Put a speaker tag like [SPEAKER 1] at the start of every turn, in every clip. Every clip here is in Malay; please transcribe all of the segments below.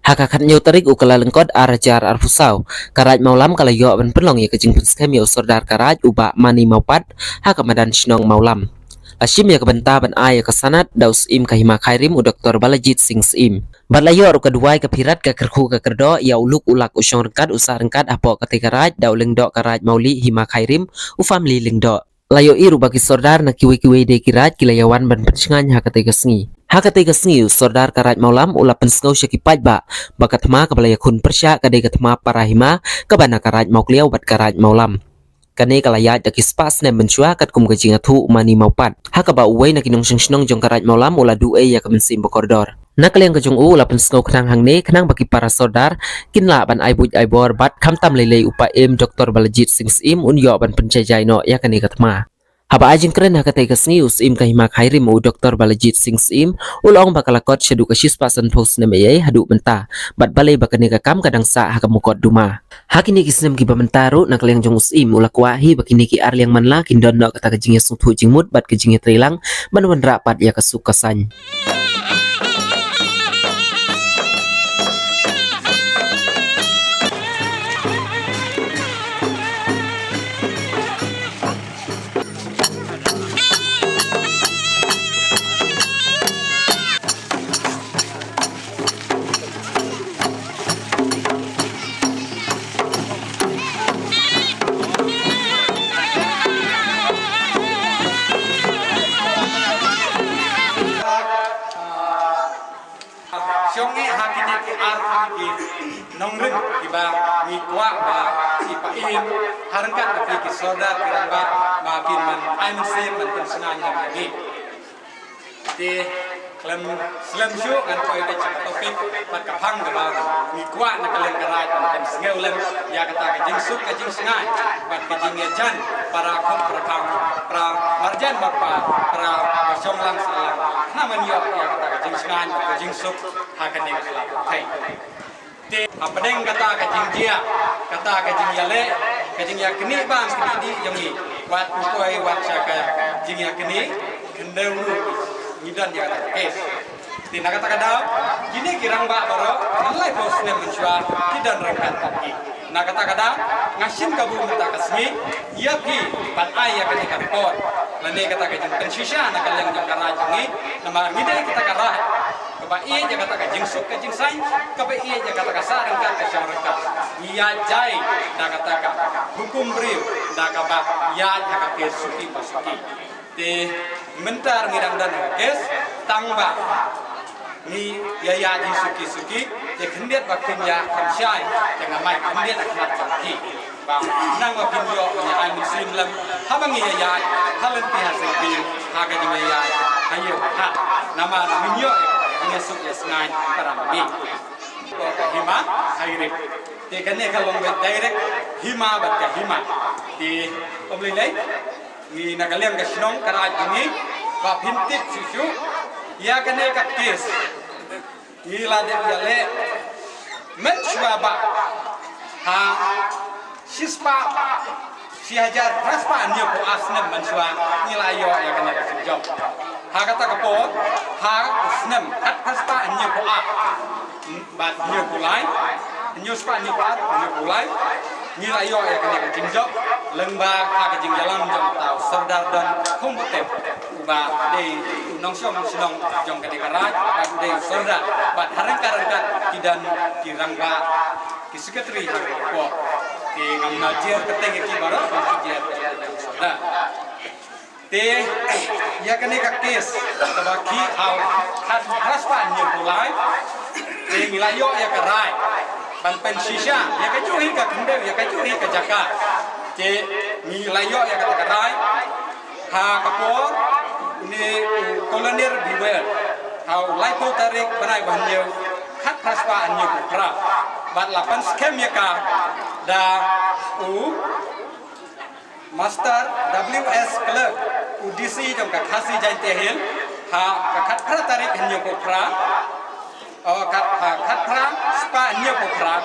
[SPEAKER 1] Hakakat nyo tarik ukala lengkot arajar arfusau. Karaj maulam kala yo ban penlong ya kejing penskem yo sordar karaj uba mani maupat hakamadan shnong maulam. Lashim ya kebenta ban aya kesanat daus im kahima khairim u Dr. Balajit Singh im. Badlayo aru keduai kepirat ke kerku ke kerdo ya uluk ulak usyong rengkat usah rengkat apo ketika karaj dau lengdo karaj mauli hima khairim u family lengdo. Layo iru bagi sordar na kiwi-kiwi de kiraj kilayawan ban pencengan hakatega sengi. Hakatega sengi sordar karaj maulam ula pensengau syakipaj ba bakatma kabalaya kun persya kadai katma parahima kabana karaj maukliau bat karaj maulam. Kane kalaya daki spas ne mencua kat kum kajing atu umani maupat. Hakaba uway na kinong senong jong karaj maulam ula duwe ya kemensim bokordor. Nakaliang kajong ula pensengau kenang hangne kenang bagi para sordar kinla ban aibuj aibor bat kamtam lele upa im Dr. Balajit Singh im unyo ban pencajai no ya kane katma. Haba ajing keren hakatai kasnius im kahimak hairim u Dr. Balajit Singh im ulong bakalakot syadu kasis pasan post nemeye hadu benta bat balai bakane kakam kadang sa hakamukot duma. Hakini kisnem ki bamentaru nakaliang jong im ulakwahi bakini ki arliang manla kindon no kata kajingnya sungtu jingmut bat kajingnya trilang banwan rapat ya kasukasan.
[SPEAKER 2] Syonge hakini ki ki nongrin ki ba mi kwa ba si pa in harangkat ki soda kiramba ba kin man I'm same man senanya lagi di slam syu kan koi de cak topik pat kapang ba mi kwa na kalen karai tan sngeu lem ya kata ka jing suk ka jing sengai bat ka jing jan para khop pra marjan bapa para syong lang salang naman yo ya kata ka jing sengai ka jing suk hakan ni selap hai te apadeng kata ka jing dia kata ka jing yale ka jing ya kini bang kini di jangi wat koi wat saka jing ya kini kendeu nidan ya kata kes tina kata kadau kini kirang ba baro nalai bos ne mensyua kidan rangkat kaki na kata kadau ngasin kabu minta kasmi ia pi pat ai ya kani kapot lane kata ka jing pensisya na kalang jang karajangi nama ngide kita karah kaba iya ja kata ka jing suk ka jing sai kaba iya ja kata ka sarang ka syang rangkat ia jai na kata ka hukum beri na kaba ia ja ka kesuki pasuki te mentar ngidang dan kes tangba ni ya di suki je kendiat bakin ya kamsyai jangan mai kendiat akmat sakti ba nang wa pinjo ya ai muslim lam habangi ya halen pihak sing haga di ya ayo ha nama minyo ini suk ya sengai parambi hima hairip te kane kalong direct hima bat hima di oblilai ni nakaliang kasnong karaj ini ba pintit susu ya kane kapkis ila de yale menchwa ba ha sispa si hajar raspa anyo ko asnem menchwa nila yo ya kane kasjob ha kata kapot ha asnem hat raspa anyo ko a ba nyo kulai nyo spa ni pa nyo kulai nila yo ya kane kasjob lengba ha kajing jalan jom tau serdar dan kompetent ba de nong syong senong jong ketika raj ba de sorda ba harangka kidan kirangga ki sekretari ko ki ngamnajer ketenge ki baro kijer sorda te ya kane ka kes tabaki au haspan ni mulai te milayo ya karai ban pensisya ya kajuhi ka kende ya kajuhi ka jaka te milayo ya kata karai ha kapor ni kolonir biwer hau laipo tarik berai banyo khat praspa anyo pra bat lapan skem ya ka da u master WS clerk UDC jom ka khasi jai tehil ha ka khat pra tarik anyo pra khat pra spa anyo pra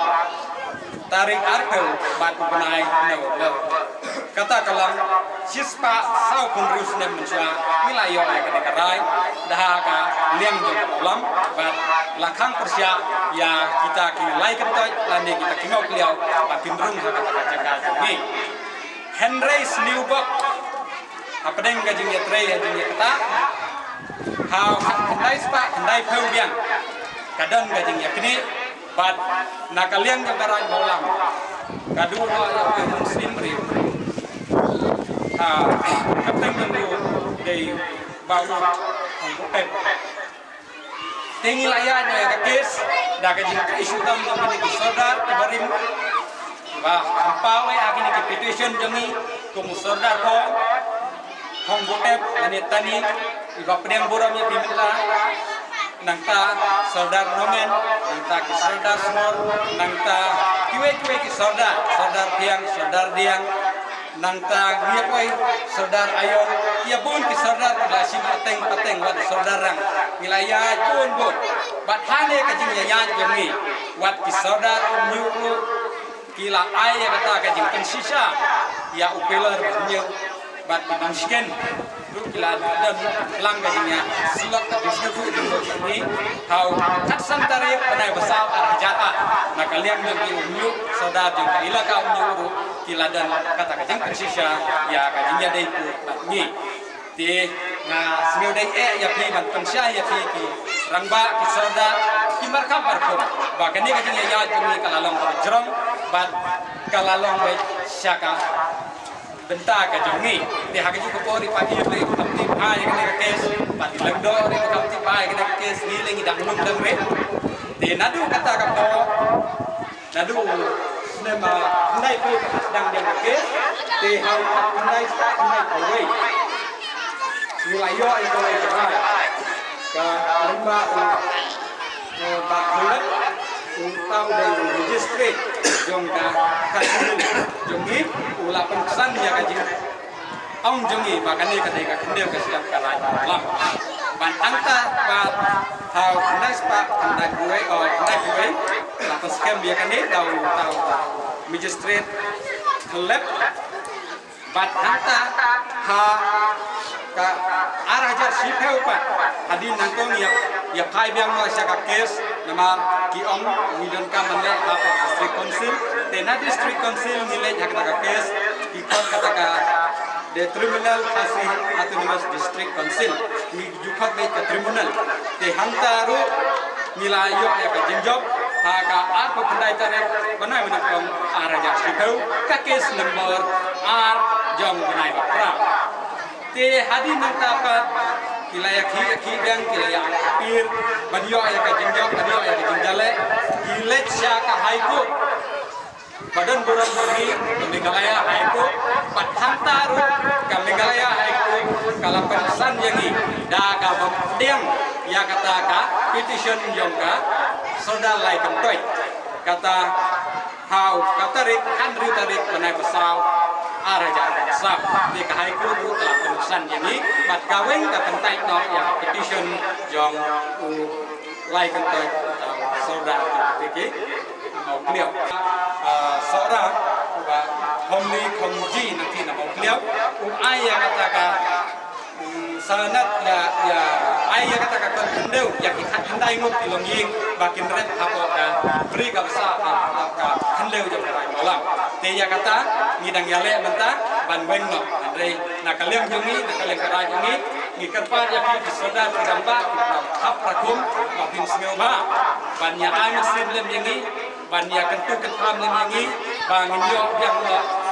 [SPEAKER 2] tarik arkel bat benai no kata kalang sispa sau kunrus nem mensia wilayah yang kena kerai dah ka liang jong ulam bat lakang persia ya kita kini lai kentoi lani kita kingau keliau bakin rung kata jaga jengi Henry's new book apa deng gajing ya trei gajing ya kata how kendai spa kendai peu biang kadang gajing ya kini bat nakaliang jong karai ulam kadu lo ya muslim ri kapten dulu dari baru pep tinggi layarnya ya kes dah kaji isu tam jami di sodar ibarim bah ampawe akhir ni petition jami kumu sodar ko hong pep ani tani iba pedang boramnya piminta nangta sodar nomen nangta ki sodar smor nangta kiwe ki sodar piang sodar diang nangta dia koi saudar ayo ia pun ki saudar relasi pateng wat saudarang wilayah pun bat hane kajing ya jemi wat ki saudar nyuru kila ai kata kajing pensisa ya upeler nyu bat bangsiken lu kila dan lang kajingnya silok bisnes ini hau kat santare panai besar arah jata nah kalian jemi nyu saudar jeng ila ka nyuru kila dan kata kajing persisya ya kajingnya dai pu ni ti na smeu dai ya pi ban pensya ya pi ki rangba ki soda ki markam barko ba kani kajingnya ya jumi kalalong jerong bat kalalong bai syaka benta kajingi ti hagaji ko pori pagi le kamti pai kene kes bat lendo le kamti pai kene kes ni lengi dak num dang re ti nadu kata ka po nadu nema nai pu dang dang ke te hau nai pawai wilayah itu lekai ka lamba ba bulat untau dari registry jong ka kasil jongi ula pensan ya kaji ong jongi bakane kadai ka kendel ka siap karai lam ban angta ba hau nai spa andai gue lapas kem dia kane tau magistrate kelep bat angta ha ka arah jar sipeu pat hadin nangkong ya pai biang no sya ka kes nama ki ong midon ka manle apa district council tena district council nilai hak ka kes ki kot kata ka the tribunal kasih autonomous district council ni jukat baik ke tribunal te hantaru nilai yo ya ka jinjob ha ka apa pendai tare banai menakong arah jar sipeu ka kes nomor r jong banai pra te hadi nangta pa kilaya ki bang kilaya pir badio ya ka jinjok badio ya ka jinjale gilet sya ka haiku badan buron bumi Meghalaya haiku pathantaru ka Meghalaya haiku kala pensan yangi da ka bang ya kata ka petition jongka soda lai kentoi kata hau kata rik handri tarik panai besau araja sab di kahai kudu telah penulisan ini bat kaweng ka pentai no yang petition jong lai kentoi saudara tiki mau beliau seorang homli kongji nanti mau beliau ayah katakan sanat ya ayah katakan kendeu ya kita kendai ngop ilonging bakin red hapo ka beri ka besar ka kendeu jong rai malam te ya kata ngidang yale menta ban weng no andre nakaliang jungi nakaliang karai jungi ngikerpa ya ki soda piramba hap rakum mapin smeu ba ban ya ai muslim yangi ban ya kentu ketam yangi bangin yo yang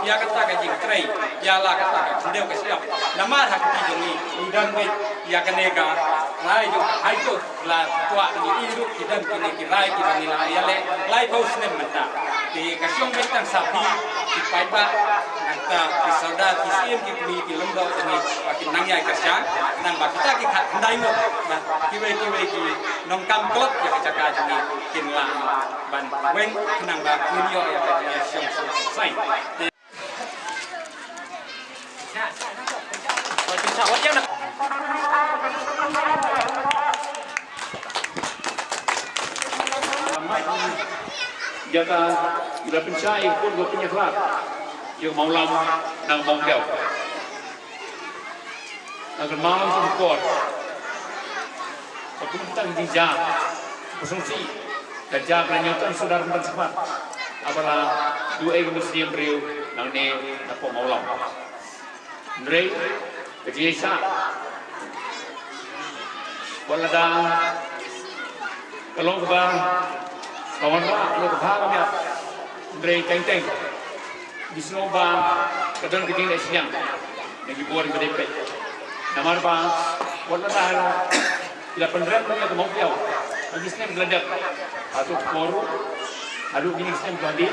[SPEAKER 2] ya kata ka jing trei ya la kata ka kendeu ka siap nama hak ti jungi udang be ya keneka rai jo hai ko la tua ni iru kidan kini kirai ki bani la yale lai paus nem menta ti kasyong betang sapi ti paiba nanta ti sauda ti sim ki pli ti lomdo ni pakin nang yai kasya nang ba kita ki khat ndai mo na kiwe ki nong kam klot ya kacaka jini kin la ban weng nang ba kunyo ya ka ya syong sai Bisa wajah nak. Jaga ila pensai pun gue punya kelak.
[SPEAKER 3] yung maulam ng Mongkyaw. Nagmalam sa bukod. Pagpuntang di Jah, Pusungsi, dan Jah Pernyotan saudara bersepat. Apabila dua muslim beriu nang ni napo maulam. Ndrei, kejiasa, waladang, kalong keba, kawan ra, kalong keba kami, Ndrei teng-teng, di sinoba, kadang keting siang, yang dibuat di BDP. Namar pa, waladang, tidak pendek punya kemampuan, lagi sini belajar, atau koru, aduh gini sini belajar,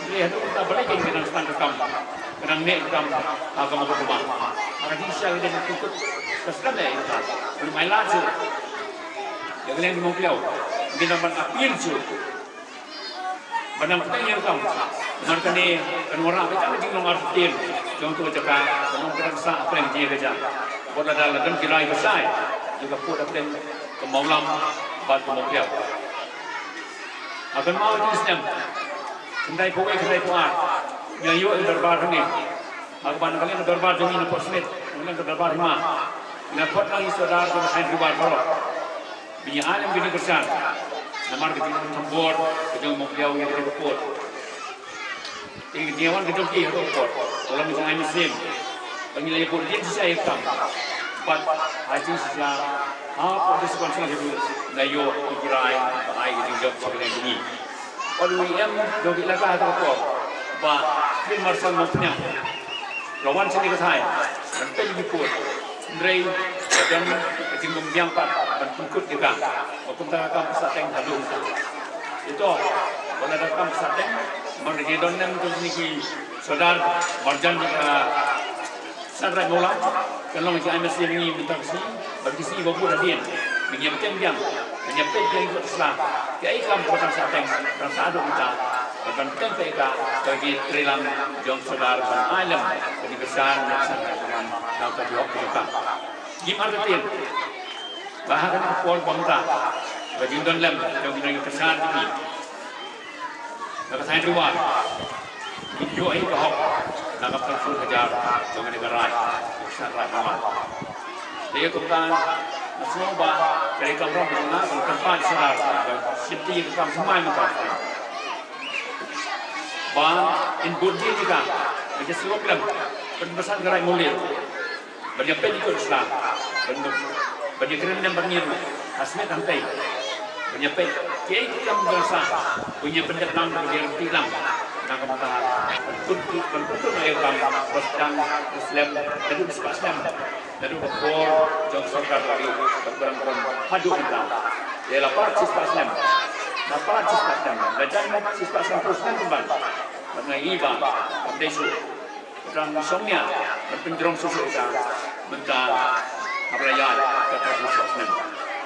[SPEAKER 3] dia aduh kita balik yang kenal stand rekam. Kenang nek kam agama berubah. Maka di siang dia ikut keselam ya itu. Belum main laju. Yang lain mau piau. Kita ban apil ju. Banam kita yang kam. Mereka ni kan orang kita mesti ngomong artiin. Contoh cakap, ngomong kerana sah apa yang dia kerja. Buat ada lagan kirai besar. Juga buat apa yang kemaulam buat mau piau. Akan mau di Islam. Kendai pokok kendai puan. Yang yuk darbar ni, aku banding kalian darbar jami nak posnet, kalian darbar hima, nak pot lagi saudara tu saya darbar kalau, biar alam gini kerjaan, namar kita tempur, kita mau jauh yang kita pot, ini diawan kita pergi atau pot, kalau misalnya muslim, penilaian politik saya hitam, pat haji sisa, apa itu sekolah itu, nayo ikirai, baik itu job sekolah ini, kalau yang jogi laka atau pot. Pak Bin Marsal Moknya lawan sini ke saya dan pergi ikut Ndrei dan Jinggung Biangpat dan pengikut juga waktu mereka pesateng halu itu kalau ada kam pesateng mereka donang tu niki saudara marjan Sandra Mola kalau macam MSC ini minta kesini bagi sini bawa hadiah menyiapkan biang menyiapkan biang ikut Islam ya ikam kota pesateng dan saat kita akan kita bagi trilang jong saudara dan alam jadi besar dengan dapat jawab kita. Gimana tin? Bahagian pol pemerintah bagi dalam jong dengan besar ini. Dapat saya luar. Video ini kehok dapat langsung kejar jong negara besar rakyat. Dia kemudian semua bah dari kamera benar tempat saudara seperti kam semai muka. Bang in budi juga, macam slogan penbesan gerai mulia, banyak penyikut Islam, banyak keren yang berniru, asmet hantai, banyak pej, kiai kita berasa punya pendekatan yang tilang, nak kata bentuk air kam, bersedang Islam, jadi bispas Islam, jadi berkor, jauh sorgar lagi, berkurang-kurang hadu kita, dia lapar bispas Islam. Dapat siswa sama, dan siswa teruskan kembali. Karena iba, desu, orang somnya, berpenjerong susu kita, mentah apa ya, kata siswa sama.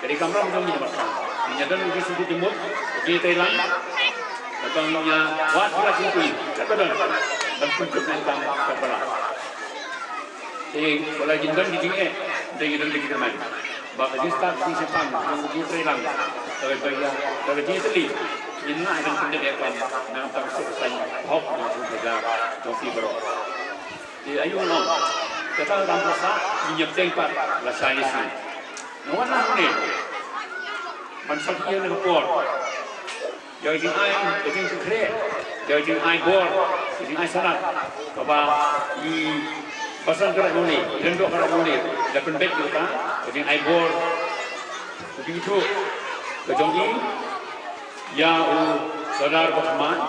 [SPEAKER 3] Jadi kamera macam ni macam, menyadari di sudut timur, di Thailand, katanya buat beras itu, kata dan pencut tentang kepala. Jadi kalau jindan di sini, dengan di kita mana. Bapa jista di Jepang, di Thailand, dari Italy, ini akan pendidikan dengan selesai hok dengan juga topi baru. Di ayu nom, kita dalam masa menyiapkan part bahasa Inggris. Nawan ni, mansaknya dengan por. Jadi ai kerja, jadi ai bor, jadi ai sanat. Bapa di pasang kerak muli, renduk kerak muli, dah pendek kita, jadi ai bor. Begitu, kejongi, ya saudara berteman,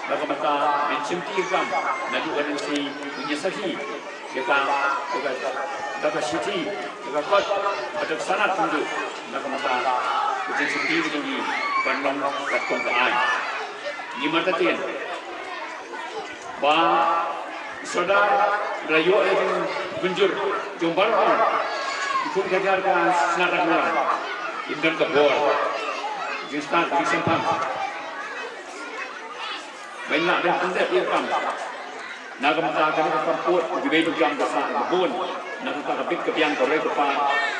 [SPEAKER 3] lalu mereka mencimtikan, nanti orang si menyesali, kita dapat siti, kita kuat, ada sanat tunjuk, lalu mereka mencimti begini, bandung lakukan keai. Gimana tian? Bah saudara rayu itu benjur, jumbar orang, ikut kejar ke senarai orang, ikan kebor. Justan di sempang. Banyak dan anda iram. Nak mata kami perput di bawah jam besar kebun. Nak mata kebit kepiang korek kepan.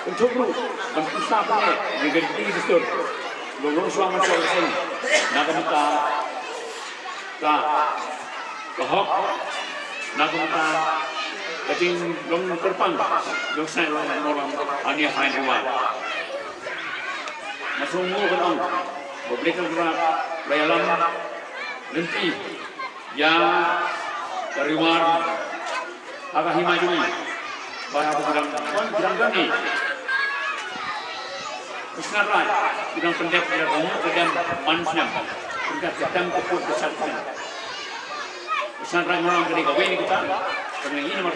[SPEAKER 3] Untuk lu, mentusah punya dengan tinggi besar. Lulus suami selesai. Nak mata tak hok nak kita keting long terpang long saya long orang hanya fine rumah masuk mu kan om memberikan gerak bayalan nanti yang dari luar agak himajuni bahaya bilang gani Usnarai bilang pendek dia bangun kedam manusia pendek kedam keput kesatuan Usnarai orang kedai kawin kita karena ini nomor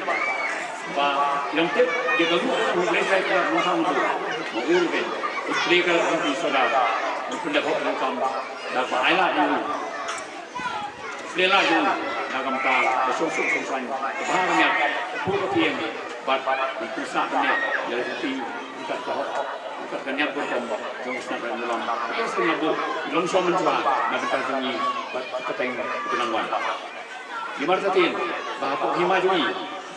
[SPEAKER 3] bah bilang tip dia ganggu mulai saya kerap masa itu mengurus kan istri kalau di saudara pendek kau belakang dah bahaya dulu Lela dulu dalam kal besok selesai bahannya puluh tiang bat pusat ni jadi kita tahu kita kenyak berkom jom sampai dalam kita semua belum semua mencoba nak terjadi bat keteng kenangan di mana tadi bahawa himajui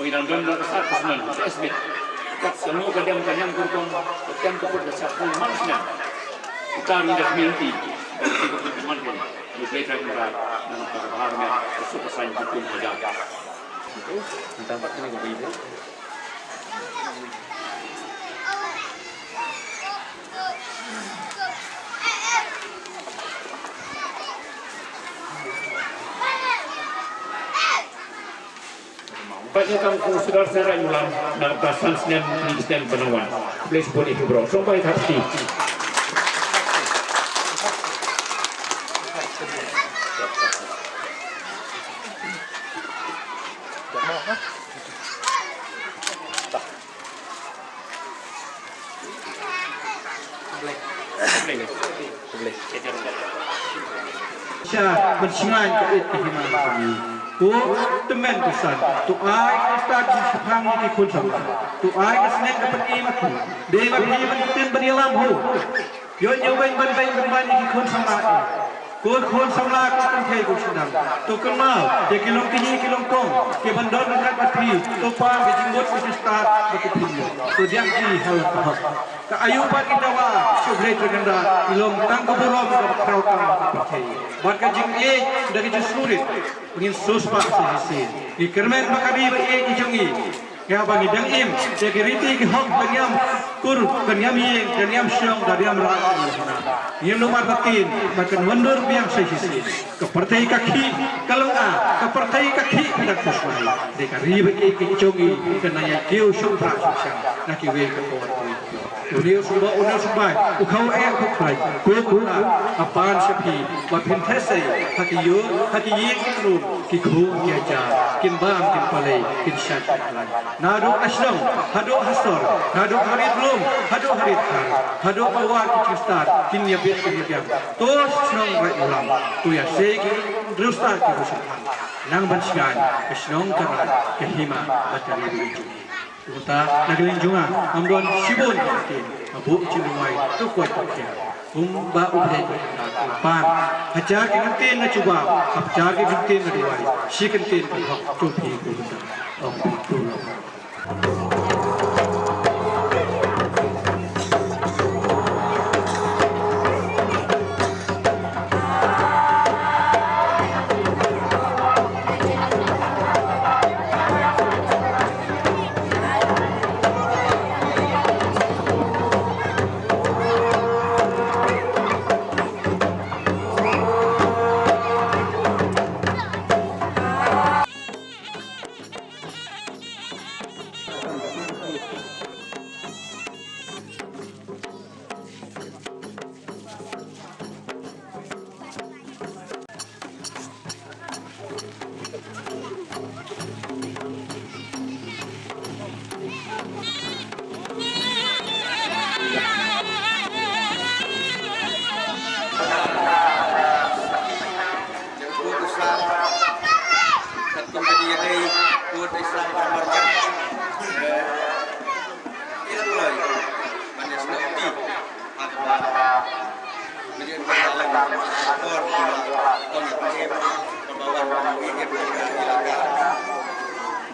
[SPEAKER 3] pengiran dan kesat kesenan SB kat semua kadang kadang berkom keteng keput kesatuan manusia kita hendak mimpi dari tiga teman pun Lebih kita dan berharga besok pesan itu saja. Itu tampak ini berbeda. Baiknya kamu saudara-saudara ulang dan bahasan Senin Kristen Benawan. Please boleh itu bro. Sampai hati.
[SPEAKER 4] Syah bersingan ke itu himan kami. Ku teman kesan. Tu ai ustaz di sepang di kun sama. Tu ai kesnek dapat imaku. Dia bagi mentin beri lampu. Yo nyobain ban di kun sama. Kun sama kan kai ku sedang. Tu kenal dia kilong tinggi kilong tong. Ke bandar dekat mati. Tu pa ke jenggot ke start ke tinggi. Tu dia di hal tahap. Ka ayuban kita wa subre terganda ilom tang keburom ke keraukan pakai. Buat kajing dari sulit ingin suspa sisi. Di kermen makari bagi ijongi. Ya bagi dangim security ke hok danyam kur danyam yang danyam syong danyam rak. Yang nomor 3 makan mundur biang sisi. Kepertai kaki kalau ke pertai kaki hendak sesuai. Dekari bagi ijongi kena ya kiu syong rak syong. Nak kiwe ke kawan. Unil sumbai, ukau kukai, kula, apaan sepi, wapin tese, hati yik turun, kiku kiaja, kimbang kimpalai, kinshat kiplai. Nadu asnong, hadu hasor, hadu harit lum, hadu harit har, hadu awar kicustar, kinyabit kinyabit. Tos snong rai ulam, tuya segi, drustar kirusutan. Nang bansian, asnong karat, kehima, batari begitu. Kita nagaling junga, amdon sibun kita, abu ciluai, tu kuat kita. Ba udah pan, hajar kita na cuba, hajar kita na diwai, si kita na hak tupi kita. Oh itu.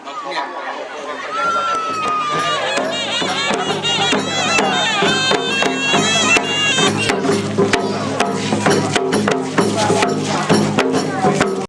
[SPEAKER 5] Maksudnya